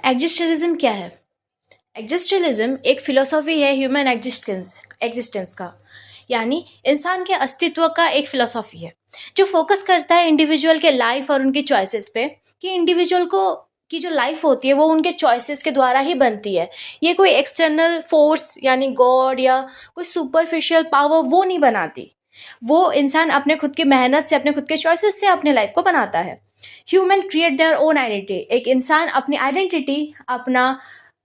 एग्जिस्टलिज्म क्या है? एग्जिस्टलिज्म एक फिलोसॉफी है ह्यूमन एग्जिस्टेंस का, यानी इंसान के अस्तित्व का एक फिलोसॉफी है जो फोकस करता है इंडिविजुअल के लाइफ और उनकी चॉइसेस पे, कि इंडिविजुअल को की जो लाइफ होती है वो उनके चॉइसेस के द्वारा ही बनती है। ये कोई एक्सटर्नल फोर्स यानी गॉड या कोई सुपरफिशियल पावर वो नहीं बनाती। वो इंसान अपने खुद की मेहनत से, अपने खुद के चॉइसेस से अपने लाइफ को बनाता है। Human create their own identity. एक इंसान अपनी आइडेंटिटी, अपना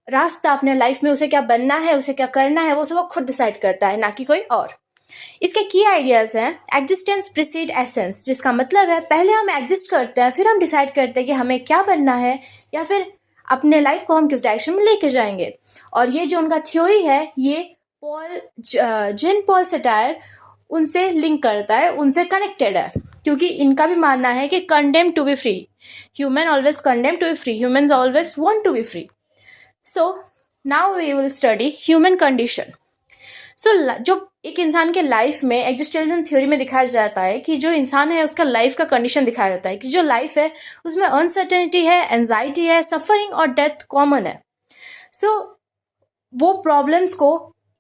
रास्ता अपने लाइफ में, उसे क्या बनना है, उसे क्या करना है, वो सब वो खुद डिसाइड करता है, ना कि कोई और। इसके की आइडियाज हैं एग्जिस्टेंस प्रीसीड एसेंस, जिसका मतलब है पहले हम एग्जिस्ट करते हैं, फिर हम डिसाइड करते हैं कि हमें क्या बनना है या फिर अपने लाइफ को हम किस डायरेक्शन में लेके जाएंगे। और ये जो उनका थ्योरी है, ये जेन पॉल सेटायर उनसे लिंक करता है, उनसे कनेक्टेड है, क्योंकि इनका भी मानना है कि condemn to be free, human always condemn to be free, human always want to be free. So now we will study human condition. So जो एक इंसान के लाइफ में एग्जिस्टेंशियल थ्योरी में दिखाया जाता है कि जो इंसान है उसका लाइफ का कंडीशन दिखाया जाता है कि जो लाइफ है उसमें अनसर्टेनिटी है, एंजाइटी है, सफरिंग और डेथ कॉमन है। सो वो प्रॉब्लम्स को,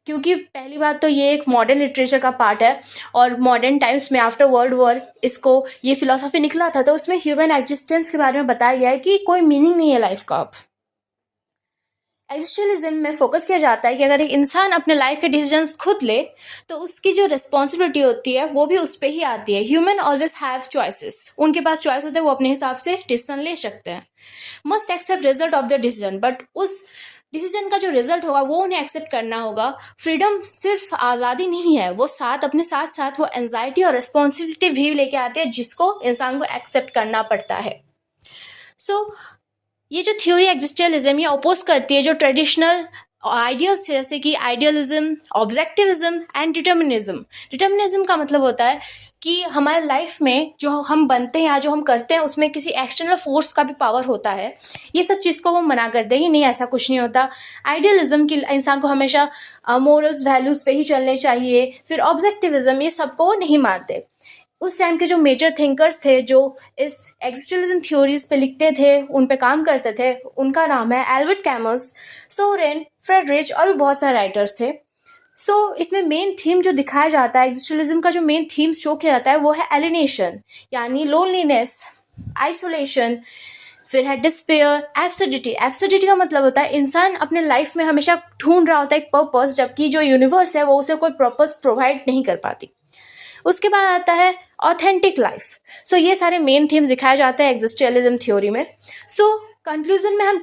क्योंकि पहली बात तो ये एक मॉडर्न लिटरेचर का पार्ट है और मॉडर्न टाइम्स में आफ्टर वर्ल्ड वॉर इसको ये फिलॉसफी निकला था, तो उसमें ह्यूमन एग्जिस्टेंस के बारे में बताया गया है कि कोई मीनिंग नहीं है लाइफ का। अब एग्जिस्टेंशियलिज्म में फोकस किया जाता है कि अगर एक इंसान अपने लाइफ के डिसीजंस खुद ले तो उसकी जो रिस्पॉन्सिबिलिटी होती है वो भी उस पर ही आती है। ह्यूमन ऑलवेज हैव चॉइसेस, उनके पास चॉइस होते हैं, वो अपने हिसाब से डिसीजन ले सकते हैं। Must accept result of the decision, but उस डिसीजन का जो रिजल्ट होगा वो उन्हें एक्सेप्ट करना होगा। फ्रीडम सिर्फ आज़ादी नहीं है, वो साथ अपने साथ साथ वो एंजाइटी और रिस्पॉन्सिबिलिटी भी लेके आती है, जिसको इंसान को एक्सेप्ट करना पड़ता है। सो ये जो थ्योरी एग्जिस्टेंशियलिज्म ये अपोज करती है जो ट्रेडिशनल आइडियल्स जैसे कि आइडियलिज्म, ऑब्जेक्टिविज्म एंड डिटर्मिनिज्म। डिटर्मिनिज्म का मतलब होता है कि हमारे लाइफ में जो हम बनते हैं या जो हम करते हैं उसमें किसी एक्सटर्नल फोर्स का भी पावर होता है। ये सब चीज़ को वो मना कर देंगे, नहीं ऐसा कुछ नहीं होता। आइडियलिज्म की इंसान को हमेशा मोरल्स वैल्यूज़ पे ही चलने चाहिए। फिर ऑब्जेक्टिविज्म, ये सबको वो नहीं मानते। उस टाइम के जो मेजर थिंकर्स थे जो इस एग्जिस्टेंशियलिज्म थ्योरीज पे लिखते थे, उन पे काम करते थे, उनका नाम है एल्बर्ट कैमस, सोरेन, फ्रेडरिच और भी बहुत सारे राइटर्स थे। सो इसमें मेन थीम जो दिखाया जाता है, एग्जिस्टेंशियलिज्म का जो मेन थीम शो किया जाता है वो है एलिनेशन, यानी लोनलीनेस, आइसोलेशन। फिर है डिस्पेयर, एब्सर्डिटी। एब्सर्डिटी का मतलब होता है इंसान अपने लाइफ में हमेशा ढूंढ रहा होता है एक पर्पस, जबकि जो यूनिवर्स है वो उसे कोई पर्पस प्रोवाइड नहीं कर पाती। उसके बाद आता है ऑथेंटिक लाइफ। सो ये सारे मेन थीम्स दिखाए जाते हैं एग्जिस्टेंशियलिज्म थ्योरी में। सो कंक्लूजन में हम